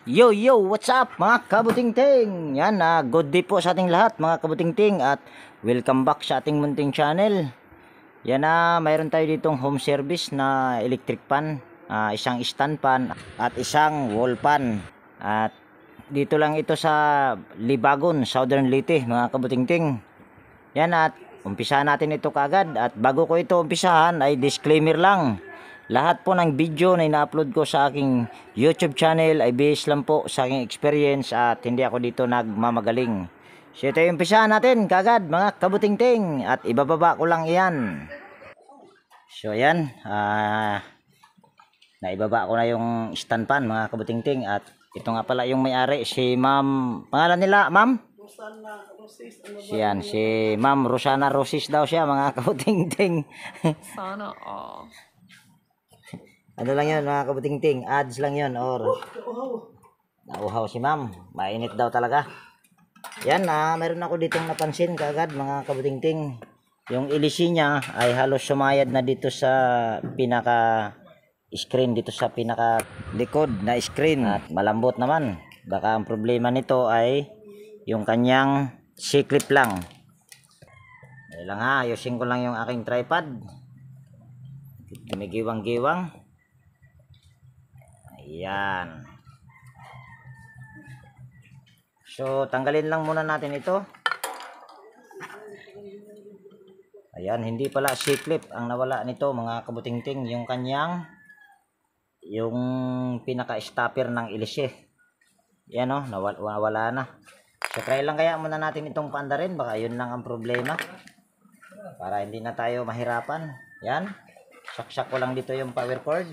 Yo, yo, what's up mga kabutingting? Yan, good day po sa ating lahat mga kabutingting at welcome back sa ating munting channel. Yan mayroon tayo ditong home service na electric pan, isang stand pan at isang wall pan. At dito lang ito sa Libagon, Southern Leyte mga kabutingting. Yan at umpisahan natin ito kagad at bago ko ito umpisahan ay disclaimer lang. Lahat po ng video na ina-upload ko sa aking YouTube channel ay based lang po sa aking experience at hindi ako dito nagmamagaling. So ito yung umpisahan natin kagad mga kabutingting at ibababa ko lang iyan. So ayan, naibaba ko na yung stand pan mga kabutingting at ito nga pala yung may-ari si Ma'am, pangalan nila Ma'am? Siyan, si Ma'am Rosana Rosis daw siya mga kabutingting. Sana all. Ano lang yun mga kabutingting, ads lang yun or nauhaw si ma'am, mainit daw talaga. Yan meron ako ditong napansin kaagad mga kabutingting, yung ilisi niya ay halos sumayad na dito sa pinaka screen, dito sa pinaka likod na screen at malambot naman. Baka ang problema nito ay yung kanyang C-clip lang. Dahil lang ayusin ko lang yung aking tripod, gumigiwang-giwang. Ayan. So, tanggalin lang muna natin ito. Ayan, hindi pala C-clip ang nawala nito mga kabutingting. Yung kanyang, yung pinaka-stopper ng ilise. Ayan nawala na. So, try lang kaya muna natin itong paanda rin. Baka yun lang ang problema. Para hindi na tayo mahirapan. Ayan. Saksak ko lang dito yung power cord.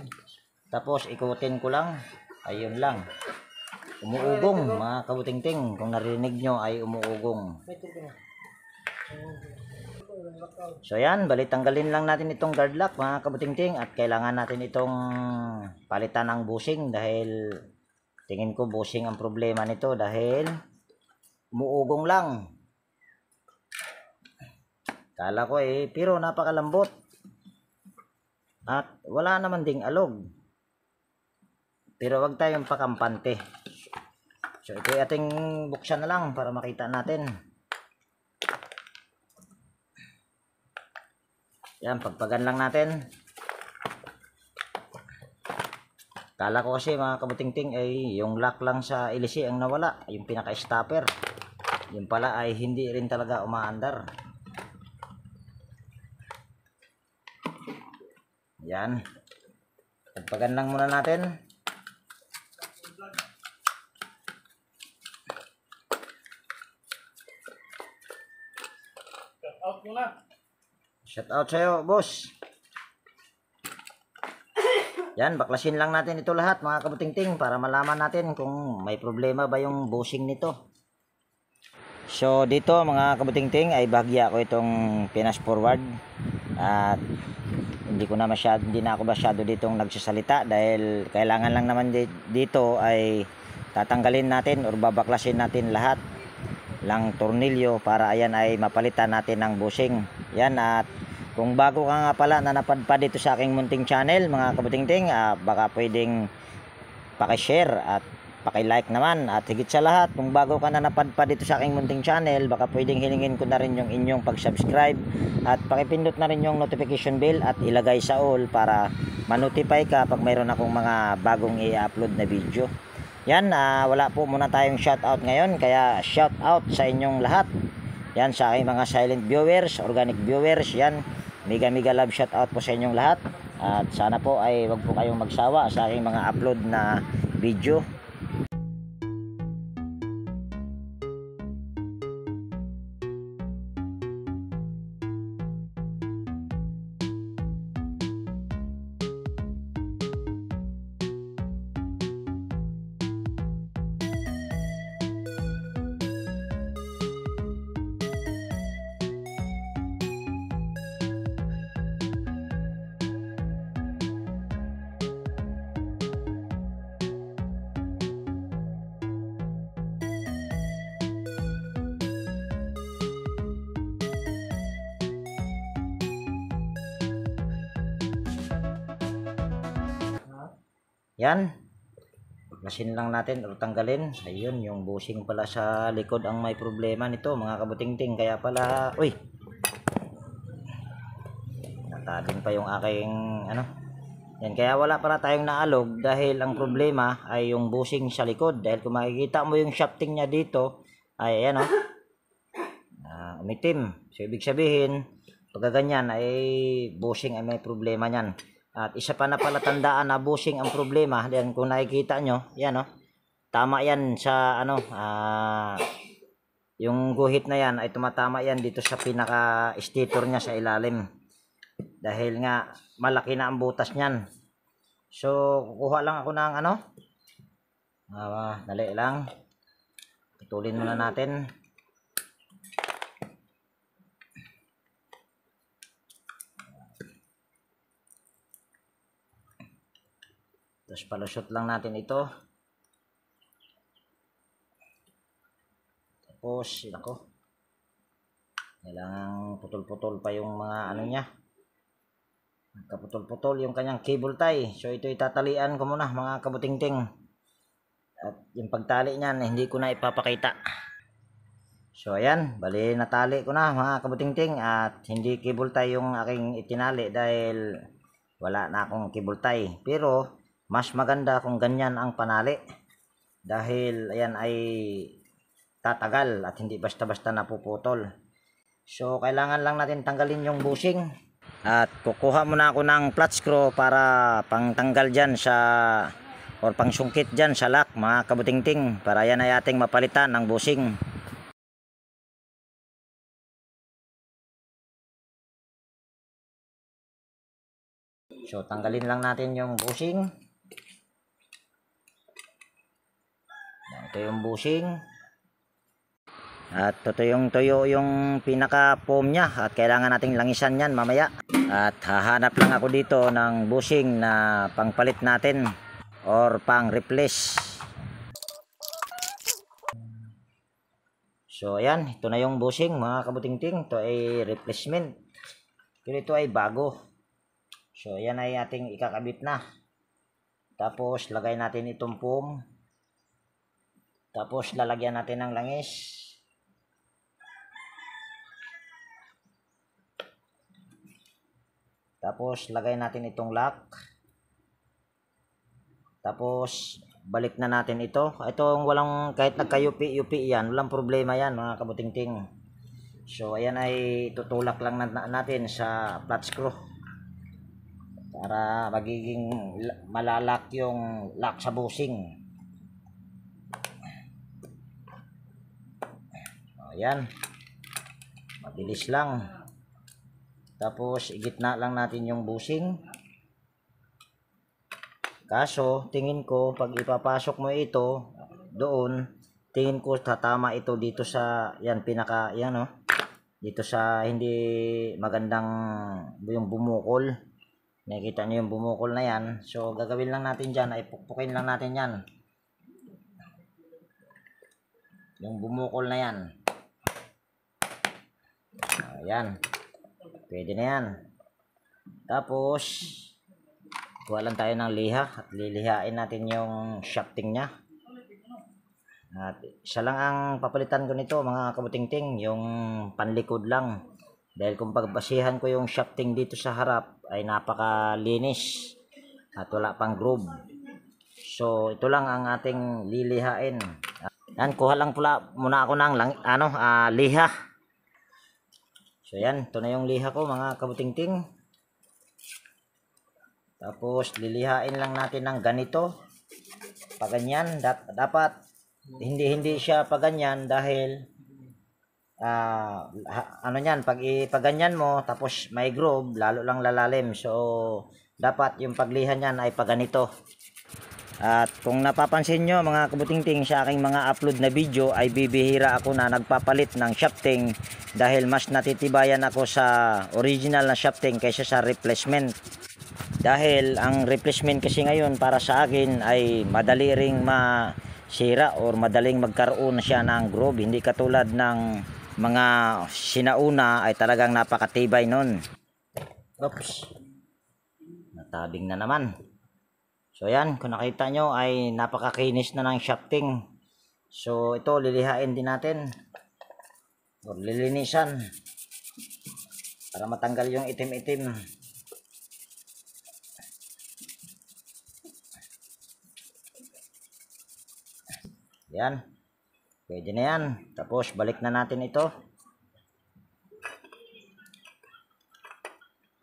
Tapos ikutin ko lang. Ayun lang. Umuugong mga kabutingting. Kung narinig nyo ay umuugong. So yan, bali tanggalin lang natin itong guard lock mga kabutingting. At kailangan natin itong palitan ng bushing. Dahil tingin ko bushing ang problema nito. Dahil umuugong lang. Kala ko pero napakalambot. At wala naman ding alog. Pero wag tayong pakampante. So ito ating buksan na lang para makita natin. Yan, pagpagan lang natin. Kala ko kasi mga kabutingting ay yung lock lang sa ilisi ang nawala, yung pinaka-stopper. Yung pala ay hindi rin talaga umaandar. Yan. Pagpagan lang muna natin. Shout out sa'yo, boss. Yan, baklasin lang natin ito lahat mga kabutingting para malaman natin kung may problema ba yung bushing nito. So dito mga kabutingting ay bahagya ko itong pinas forward. At hindi na ako masyado ditong nagsasalita dahil kailangan lang naman dito ay tatanggalin natin or babaklasin natin lahat lang tornilyo para ayan ay mapalitan natin ng bushing. Yan, at kung bago ka nga pala na napadpad dito sa aking munting channel mga kabutingting, baka pwedeng paki-share at paki-like naman. At higit sa lahat, kung bago ka na napadpad dito sa aking munting channel, baka pwedeng hilingin ko na rin yung inyong pag-subscribe at pakipindot na rin yung notification bell at ilagay sa all para ma-notify ka pag mayroon akong mga bagong i-upload na video. Yan, wala po muna tayong shoutout ngayon, kaya shoutout sa inyong lahat. Yan, sa aking mga silent viewers, organic viewers, yan, mega love shoutout po sa inyong lahat. At sana po ay wag po kayong magsawa sa aking mga upload na video. Yan. baklasin lang natin o tanggalin. Ayun, yung bushing pala sa likod ang may problema nito mga kabutingting. Kaya pala, uy, natabing pa yung aking yan, kaya wala para tayong naalog dahil ang problema ay yung bushing sa likod. Dahil kung makikita mo yung shafting niya dito ay ayan umitim. So ibig sabihin pag ganyan ay bushing ay may problema niyan. At isa pa na pala tandaan na bushing ang problema. Then kung nakikita nyo, yan tama yan sa yung guhit na yan ay tumatama yan dito sa pinaka stator niya sa ilalim. Dahil nga malaki na ang butas niyan. So kukuha lang ako ng dali lang. Putulin muna natin. Tapos palusot lang natin ito. Tapos kailangan putol-putol pa yung mga niya. Kaputol-putol yung kanyang cable tie. So ito itatalian ko muna mga kabutingting. At yung pagtali niyan hindi ko na ipapakita. So ayan, bali natali ko na mga kabutingting. At hindi cable tie yung aking itinali dahil wala na akong cable tie. Pero mas maganda kung ganyan ang panali. Dahil ayan ay tatagal at hindi basta-basta napuputol. So kailangan lang natin tanggalin yung bushing. At kukuha muna ako ng flat screw para pangtanggal dyan or pangsungkit dyan sa lock mga kabutingting. Para yan ay ating mapalitan ng bushing. So tanggalin lang natin yung bushing. Ito yung bushing. At tuyo yung pinaka foam nya at kailangan nating langisan yan mamaya. At hahanap lang ako dito ng bushing na pangpalit natin or pang replace. So ayan, ito na yung bushing mga kabutingting. Ito ay replacement. Pero ito ay bago. So ayan ay ating ikakabit na. Tapos lagay natin itong foam. Tapos lalagyan natin ng langis. Tapos lagay natin itong lock. Tapos balik na natin ito. Ito walang kahit nagka-yupi-yupi yan, walang problema yan mga kabutingting. So ayan ay tutulak lang natin sa flat screw. Para magiging malalak yung lock sa bushing. Ayan. Mabilis lang. Tapos igitna lang natin yung bushing. Kaso tingin ko pag ipapasok mo ito doon, tingin ko tatama ito dito sa dito sa hindi magandang yung bumukol. Nakikita niyo yung bumukol na yan. So gagawin lang natin diyan ay pukpukin lang natin yan. Yung bumukol na yan. Ayan. Pwede na yan. Tapos kuha lang tayo ng liha at lilihain natin yung shafting nya. At isa lang ang papalitan ko nito mga kabutingting, yung panlikod lang. Dahil kung pagbasihan ko yung shafting dito sa harap ay napakalinis at wala pang groove. So ito lang ang ating lilihain. Yan, kuha lang pula muna ako ng liha. So yan, ito na yung liha ko mga kabutingting. Tapos lilihain lang natin ng ganito. Paganyan, dapat hindi siya paganyan dahil pag ipaganyan mo tapos may groove, lalo lang lalalim. So dapat yung paglihan niyan ay paganito. At kung napapansin nyo mga kabutingting sa aking mga upload na video ay bibihira ako na nagpapalit ng shafting dahil mas natitibayan ako sa original na shafting kaysa sa replacement. Dahil ang replacement kasi ngayon para sa akin ay madali ring masira or madaling magkaroon siya ng groove. Hindi katulad ng mga sinauna ay talagang napakatibay nun. Oops, natabing na naman. So yan, kung nakita nyo ay napakakinis na ng shafting. So ito lilihain din natin o lilinisan para matanggal yung itim-itim. Yan, pwede na yan. Tapos balik na natin ito.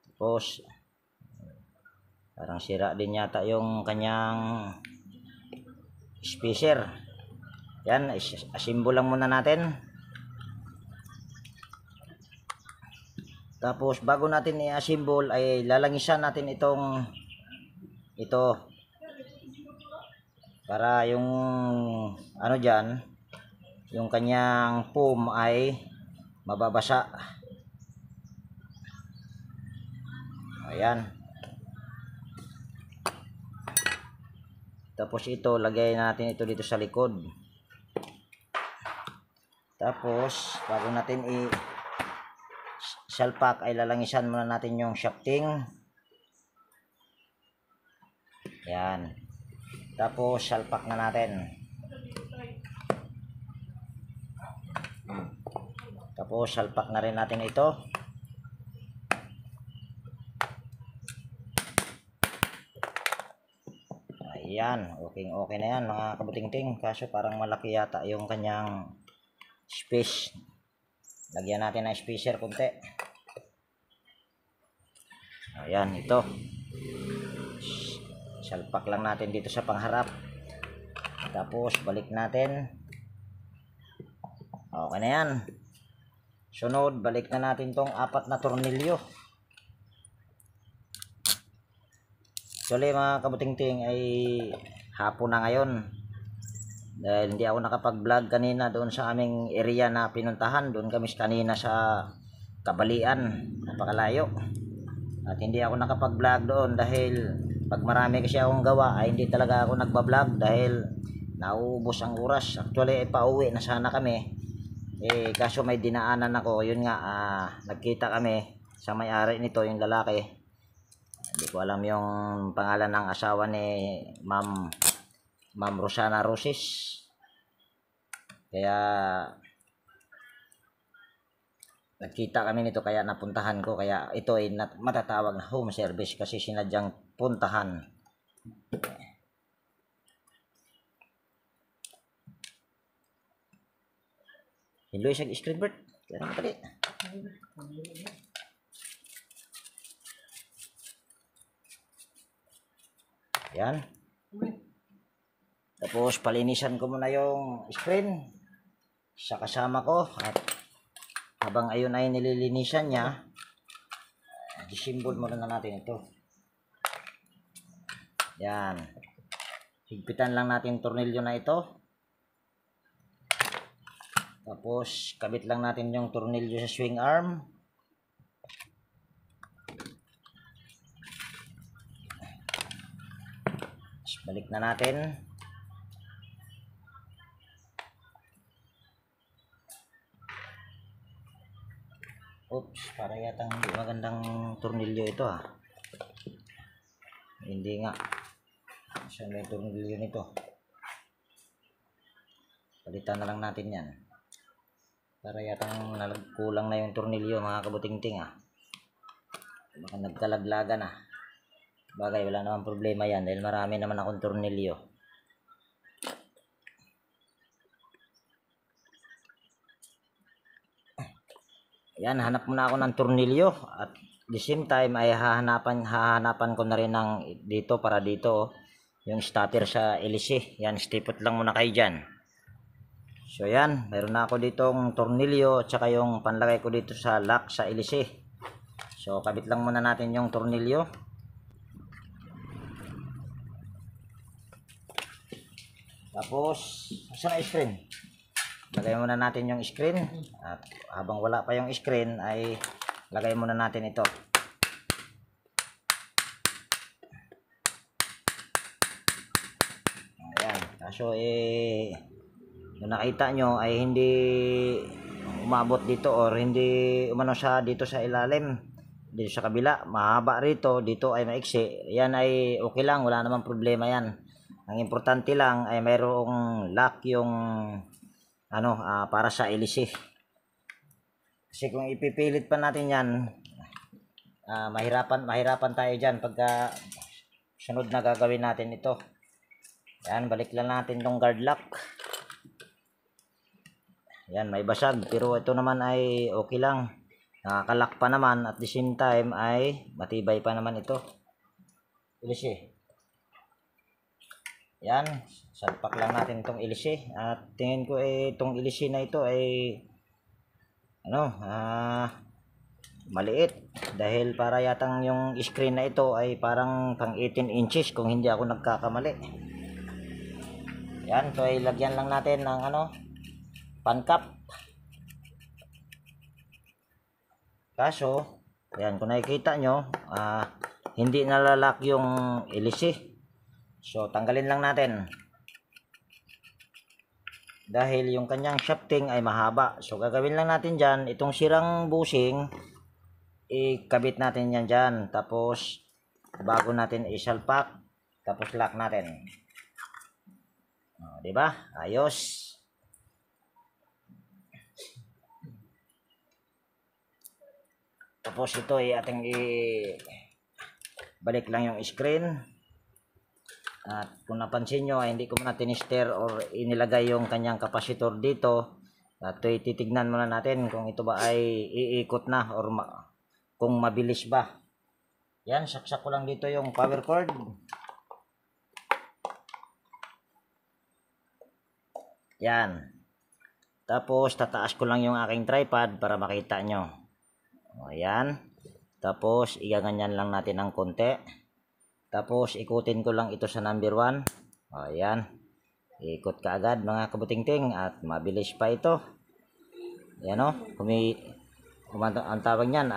Tapos parang sira din yata yung kanyang spacer. Yan, assemble lang muna natin. Tapos bago natin i-assemble ay lalangisan natin ito para yung ano dyan, yung kanyang foam ay mababasa. Ayan. Tapos ito, lagay natin ito dito sa likod. Tapos bago natin salpak ay lalangisan muna natin yung shafting. Yan. Tapos salpak na natin. Tapos salpak na rin natin ito. Ayan, okay na yan mga kabuting-ting. Kaso parang malaki yata yung kanyang space. Lagyan natin ng spacer konti. Ayan, ito. Salpak lang natin dito sa pangharap. Tapos balik natin. Okay na yan. Sunod, balik na natin tong 4 na tornilyo. Actually mga kabuting-ting ay hapon na ngayon. Dahil hindi ako nakapag-vlog kanina doon sa aming area na pinuntahan. Doon kami kanina sa Kabalian, napakalayo. At hindi ako nakapag-vlog doon dahil pag marami kasi akong gawa ay hindi talaga ako nagba-vlog dahil nauubos ang oras. Actually ay pauwi na sana kami. Kaso may dinaanan ako. Yun nga, nagkita kami sa may-ari nito, yung lalaki. Hindi ko alam yung pangalan ng asawa ni Ma'am Rosana Roses. Kaya nagkita kami nito kaya napuntahan ko. Kaya ito ay matatawag na home service kasi sinadyang puntahan. Hello, isang screen bird. Kaya naman tali. Yan. Tapos palinisan ko muna yung screen sa kasama ko at habang ayun ay nililinisan niya, disimbol muna na natin ito. Yan. Higpitan lang natin tornilyo na ito. Tapos kabit lang natin yung tornilyo sa swing arm. Balik na natin. Oops, para yatang hindi magandang tornilyo ito Hindi nga. Saan may tornilyo nito? Palitan na lang natin yan. Para yatang kulang na yung tornilyo mga kabuting-ting Baka nagkalaglagan Bagay, wala naman problema yan dahil marami naman akong tornilyo. Yan, hanap muna ako ng tornilyo at the same time ay hahanapan ko na rin ng dito para dito yung starter sa LC. Yan, stipot lang muna kayo dyan. So yan, mayroon na ako ditong tornilyo at saka yung panlagay ko dito sa lock sa LC. So kabit lang muna natin yung tornilyo. Tapos, saan ang screen? Lagay muna natin yung screen. At habang wala pa yung screen, ay lagay muna natin ito. Ayan. Kaso yung nakita nyo ay hindi umabot dito or hindi umano siya dito sa ilalim. dito sa kabila mahaba rito, dito ay maiksi. Yan ay okay lang, wala namang problema yan. Ang importante lang ay mayroong lock yung para sa ilisi. Kasi kung ipipilit pa natin yan, mahirapan tayo dyan pagka sunod na gagawin natin ito. Yan, balik lang natin tong guard lock. Yan, may basag, pero ito naman ay okay lang. Nakakalock pa naman, at the same time ay matibay pa naman ito. Ilisi. Yan, salpak lang natin itong ilisi. At tingin ko itong ilisi na ito ay maliit. Dahil para yatang yung screen na ito ay parang pang 18 inches kung hindi ako nagkakamali. Yan, so ilagyan lang natin ng pan cap. Kaso, yan, kung nakikita nyo, hindi nalalak yung ilisi. So, tanggalin lang natin. Dahil yung kanyang shafting ay mahaba. So, gagawin lang natin dyan, itong sirang bushing, ikabit natin yan dyan. Tapos, bago natin isalpak, tapos lock natin. Diba? Ayos. Tapos ito ay ating balik lang yung screen. At kung napansin nyo, hindi ko muna tinister or inilagay yung kanyang capacitor dito. At titignan muna natin kung ito ba ay iikot na or kung mabilis ba. Yan, saksak ko lang dito yung power cord. Yan. Tapos tataas ko lang yung aking tripod para makita nyo. Ayan. Tapos igaganyan lang natin ng konti. Tapos ikutin ko lang ito sa number 1. Ayan. Ikot ka agad mga kabutingting at mabilis pa ito. Ayan o. Ang tawag niyan,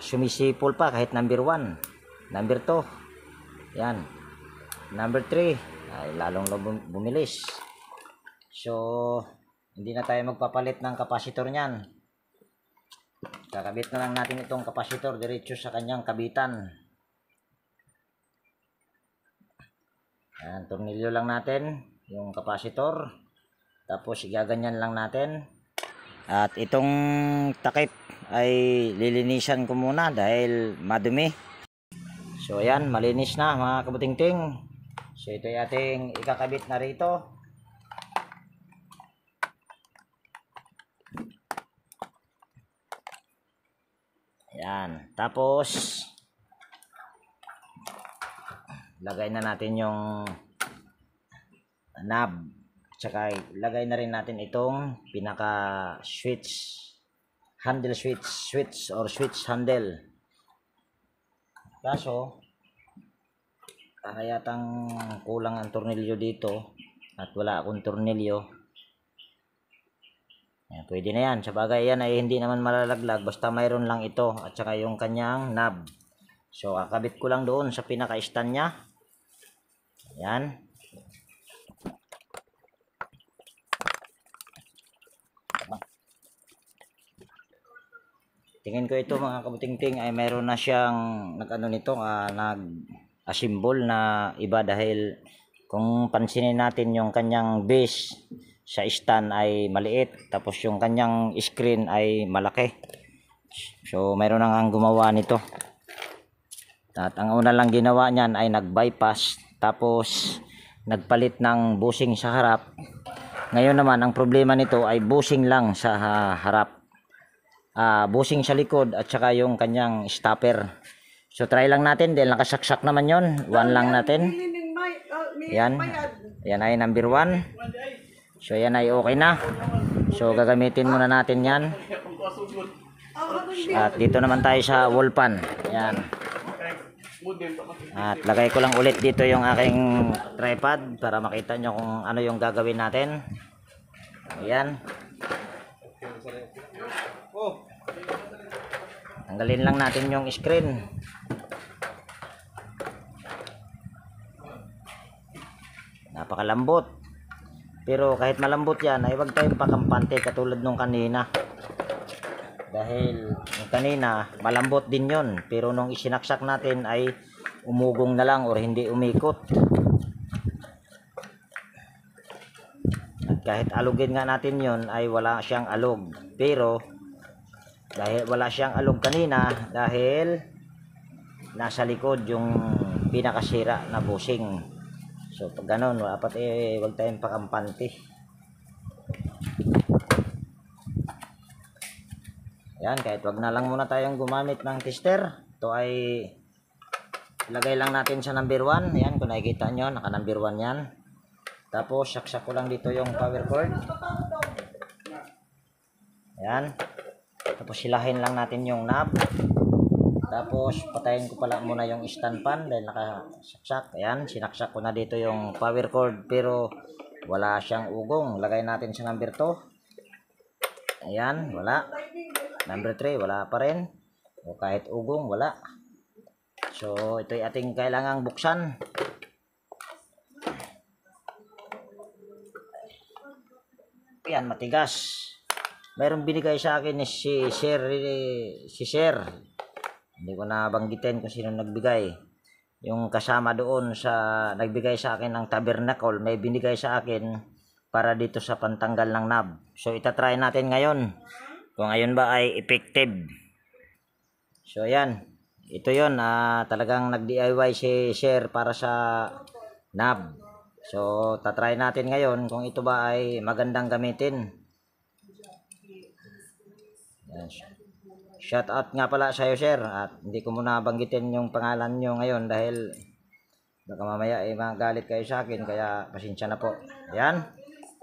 sumisipol pa kahit number 1. Number 2. Ayan. Number 3. Ay lalong bumilis. So, hindi na tayo magpapalit ng kapasitor niyan. Kakabit na lang natin itong kapasitor diretso sa kanyang kabitan. Ayan, tornilyo lang natin yung kapasitor. Tapos igaganyan lang natin. At itong takip ay lilinisan ko muna dahil madumi. So ayan, malinis na mga kabutingting. So ito ay ating ikakabit na rito. Yan. Tapos lagay na natin yung knob. Tsaka lagay na rin natin itong pinaka switch, handle switch or switch handle. Kaso yatang kulang ang tornilyo dito at wala akong tornilyo. Yan, pwede na yan. Sa bagay yan ay hindi naman malalaglag. Basta mayroon lang ito. At saka yung kanyang knob. So, kakabit ko lang doon sa pinaka-stand niya. Yan. Tingin ko ito mga kabutingting ay mayroon na siyang nag-assemble na iba dahil kung pansinin natin yung kanyang base sa stand ay maliit, tapos yung kanyang screen ay malaki. So mayroon nang gumawa nito. At ang una lang ginawa niyan ay nag-bypass, tapos nagpalit ng bushing sa harap. Ngayon naman ang problema nito ay bushing lang sa harap. Bushing sa likod at saka yung kanyang stopper. So try lang natin dahil nakasaksak naman yon. 1 lang natin. Yan. Yan ay number 1. So yan ay okay na. So gagamitin muna natin yan. At dito naman tayo sa wall pan. Yan. At lagay ko lang ulit dito yung aking tripod para makita nyo kung ano yung gagawin natin. Ayan. Tanggalin lang natin yung screen. Napakalambot. Pero kahit malambot yan ay huwag tayong pakampante katulad nung kanina. Dahil yung kanina malambot din yon, pero nung isinaksak natin ay umugong na lang or hindi umikot. At kahit alugin nga natin yon ay wala siyang alog. Pero dahil wala siyang alog kanina, dahil nasa likod yung pinakasira na bushing. So pag ganun, dapat wag tayong pakampante. Yan, kahit wag na lang muna tayong gumamit ng tester. Ito ay ilagay lang natin sa number 1. Yan, kung nakikita nyo, naka number 1 yan. Tapos saksak ko lang dito yung power cord. Yan. Tapos silahin lang natin yung knob. Tapos patayin ko pala muna yung stand fan dahil nakasaksak. Ayan, sinaksak ko na dito yung power cord pero wala siyang ugong. Lagay natin sa number 2. Ayan, wala. Number 3, wala pa rin. O kahit ugong, wala. So, ito ay ating kailangang buksan. Ayan, matigas. Mayroong binigay sa akin si Sir. Hindi ko na banggitin kung sino nagbigay. Yung kasama doon sa nagbigay sa akin ng tabernacle, may binigay sa akin para dito sa pantanggal ng knob. So, itatry natin ngayon. Kung ngayon ba ay effective. So, ayan. Ito yun. Talagang nag-DIY si Sir para sa knob. So, tatry natin ngayon kung ito ba ay magandang gamitin. Yan. Shout out nga pala sa iyo, Sir. At hindi ko muna banggitin yung pangalan nyo ngayon dahil baka mamaya ay magalit kayo sa akin. Kaya pasensya na po. Ayan.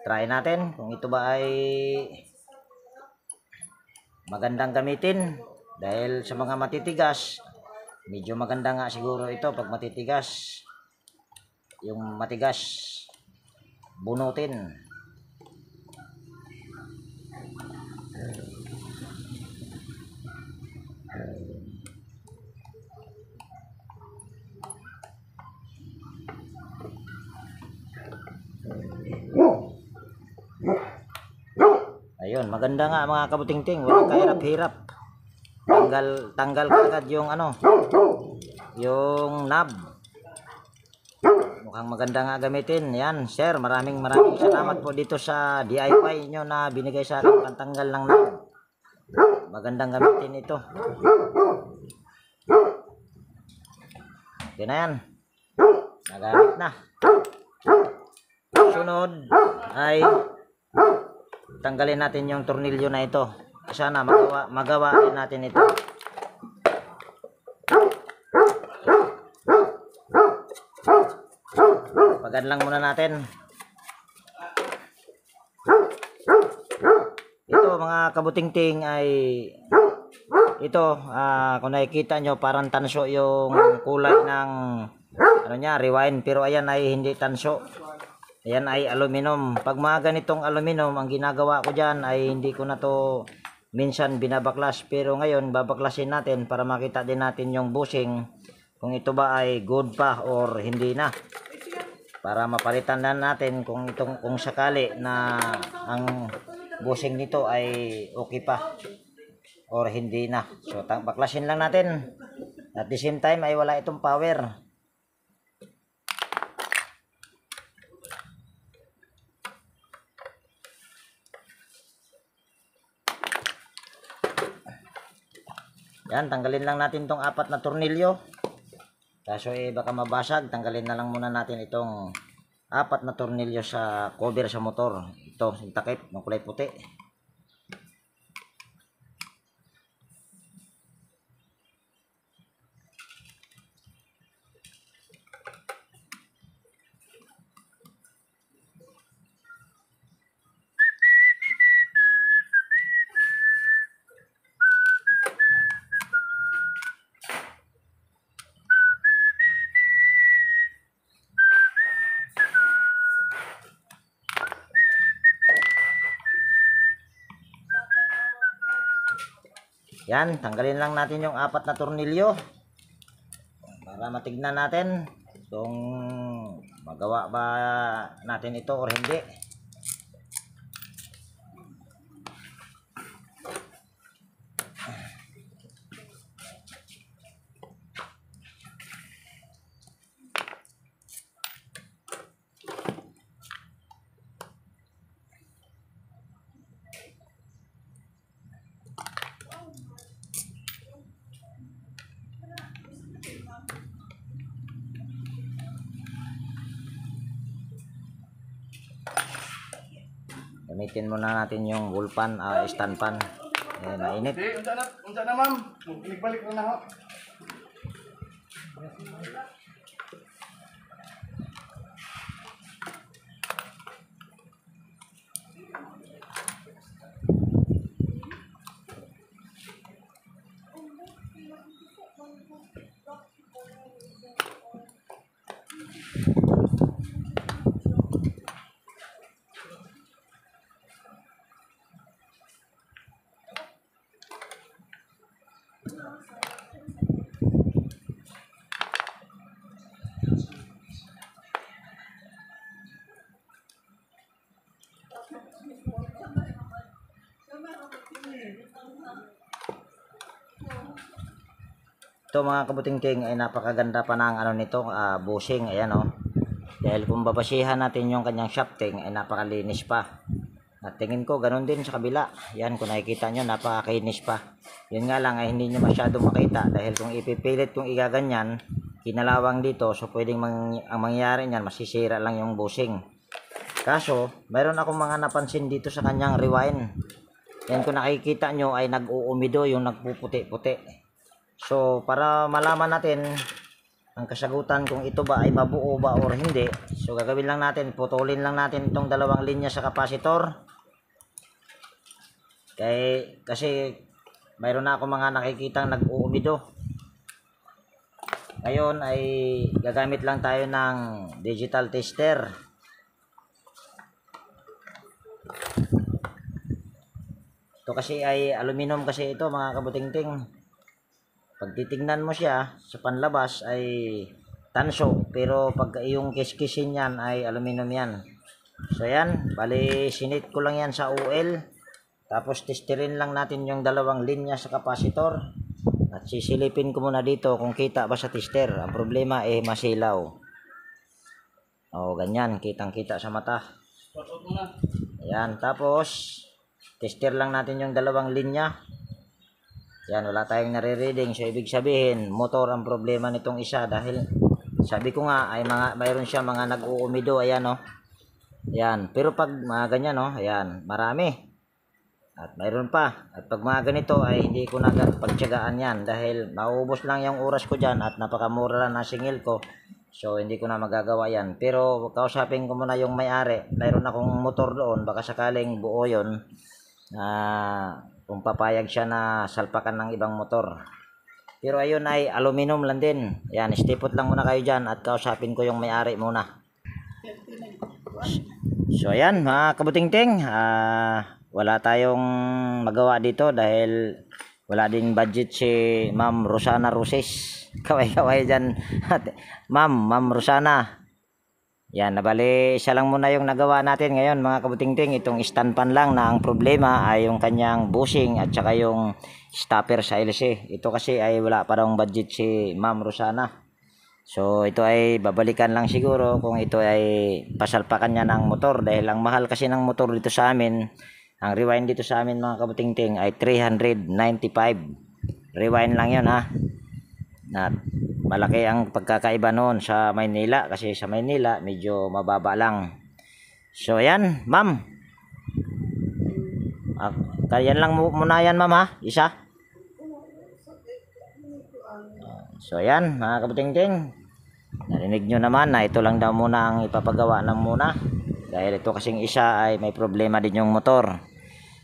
Try natin kung ito ba ay magandang gamitin. Dahil sa mga matitigas, medyo maganda nga siguro ito pag matitigas. Yung matigas, bunutin. Ayun, maganda nga mga kabutingting, walang kahirap-hirap. Tanggal agad yung yung knob. Mukhang maganda nga gamitin. Yan, Sir, maraming salamat po dito sa DIY nyo na binigay sa akin pantanggal ng knob. Magandang gamitin ito. Okay na yan. Nagamit na. Sunod ay tanggalin natin yung tornilyo na ito. Sana magawa din natin ito. Pagan lang muna natin. Ito mga kabutingting ay ito, kung nakikita nyo parang tanso yung kulay ng rewind, pero ayan ay hindi tanso. Ayan ay aluminum. Pag mga ganitong aluminum, ang ginagawa ko dyan ay hindi ko na to minsan binabaklas. Pero ngayon, babaklasin natin para makita din natin yung bushing. Kung ito ba ay good pa or hindi na. Para mapalitan na natin kung sakali na ang bushing nito ay okay pa or hindi na. So, baklasin lang natin. At the same time ay wala itong power. Yan, tanggalin lang natin tong 4 na tornilyo. Kaso baka mabasag, tanggalin na lang muna natin itong 4 na tornilyo sa cover sa motor. Ito, yung takip ng kulay puti. Yan, tanggalin lang natin yung 4 na tornilyo para matignan natin kung magawa ba natin ito or hindi. Gamitin muna natin yung wool pan, stand pan. Ayan, mainit. Unsa na ma'am? Balik na ho. Ito mga kabuting-ting ay napakaganda pa ng ano nito, bushing. Ayan oh. Dahil kung babasihan natin yung kanyang shafting ay napakalinis pa. At tingin ko ganun din sa kabila. Yan, kung nakikita nyo, napakakinis pa. Yun nga lang ay hindi nyo masyado makita dahil kung ipipilit kung igaganyan, kinalawang dito, so pwedeng ang mangyari niyan, masisira lang yung bushing. Kaso, mayroon akong mga napansin dito sa kanyang rewind. Yan, kung nakikita nyo ay nag-uumido yung nagpuputi-puti. So, para malaman natin ang kasagutan kung ito ba ay mabuo ba or hindi, so gagawin lang natin, putulin lang natin itong dalawang linya sa kapasitor. Kasi mayroon na ako mga nakikitang nag-uumido. Ngayon ay gagamit lang tayo ng digital tester. Ito kasi ay aluminum kasi ito mga kabuting-ting. Pag titingnan mo siya sa panlabas ay tanso, pero pag yung kiskisin yan ay aluminum yan. So yan, bali sinit ko lang yan sa UL. Tapos testerin lang natin yung dalawang linya sa kapasitor. At sisilipin ko muna dito kung kita ba sa tester. Ang problema eh masilaw. O ganyan, kitang kita sa mata. Ayan, tapos tester lang natin yung dalawang linya. Yan, wala tayong nare-reading. So, ibig sabihin, motor ang problema nitong isa dahil sabi ko nga, ay mayroon siya mga nag-uumido. Ayan, oh. Ayan. Pero pag mga ganyan, oh, ayan, marami. At mayroon pa. At pag mga ganito, ay hindi ko na pagtyagaan yan dahil maubos lang yung oras ko dyan at napakamura lang na singil ko. So, hindi ko na magagawa yan. Pero, kausapin ko muna yung may-ari. Mayroon akong motor doon. Baka sakaling buo yun. Kung papayag siya na salpakan ng ibang motor. Pero ayun ay aluminum lang din. Yan, stipot lang muna kayo dyan at kausapin ko yung may-ari muna. So ayan mga kabuting-ting, wala tayong magawa dito dahil wala din budget si Ma'am Rosana Roses. Kaway-kaway dyan. Ma'am Rosana. Yan, nabali isa lang muna yung nagawa natin ngayon mga kabuting-ting. Itong stand pan lang na ang problema ay yung kanyang bushing at saka yung stopper sa LC. Ito kasi ay wala pa daw budget si Ma'am Rosana. So ito ay babalikan lang siguro kung ito ay pasalpakan niya ng motor. Dahil ang mahal kasi ng motor dito sa amin, ang rewind dito sa amin mga kabuting-ting ay 395. Rewind lang yun ha. At malaki ang pagkakaiba noon sa Maynila kasi sa Maynila medyo mababa lang. So ayan ma'am, yan lang muna yan ma'am ha, isa. So ayan mga kabuting-ting, narinig nyo naman na ito lang daw muna ang ipapagawa ng muna dahil ito kasing isa ay may problema din yung motor.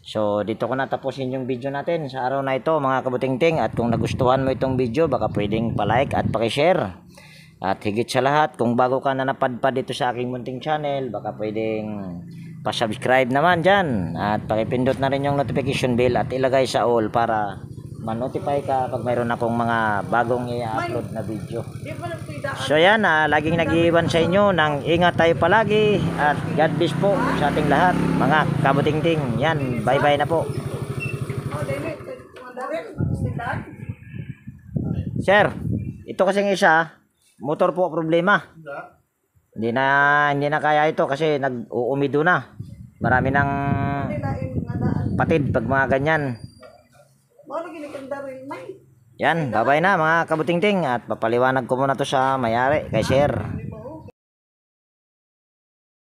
So dito ko natapusin yung video natin sa araw na ito mga kabuting-ting. At kung nagustuhan mo itong video, baka pwedeng palike at pakishare. At higit sa lahat, kung bago ka na napadpad dito sa aking munting channel, baka pwedeng pasubscribe naman dyan. At pakipindot na rin yung notification bell at ilagay sa all para ma-notify ka pag mayroon akong mga bagong i-upload na video. So yan, laging nag-iwan sa inyo ng ingat tayo palagi at God bless po sa ating lahat mga kabuting-ting. Yan, bye bye na po. Sir, ito kasing isa, motor po problema. Hindi na kaya ito kasi nag-uumido na. Marami ng patid pag mga ganyan. Yan, bye-bye na mga kabuting-ting at papaliwanag ko muna to sa may-ari kay Sir.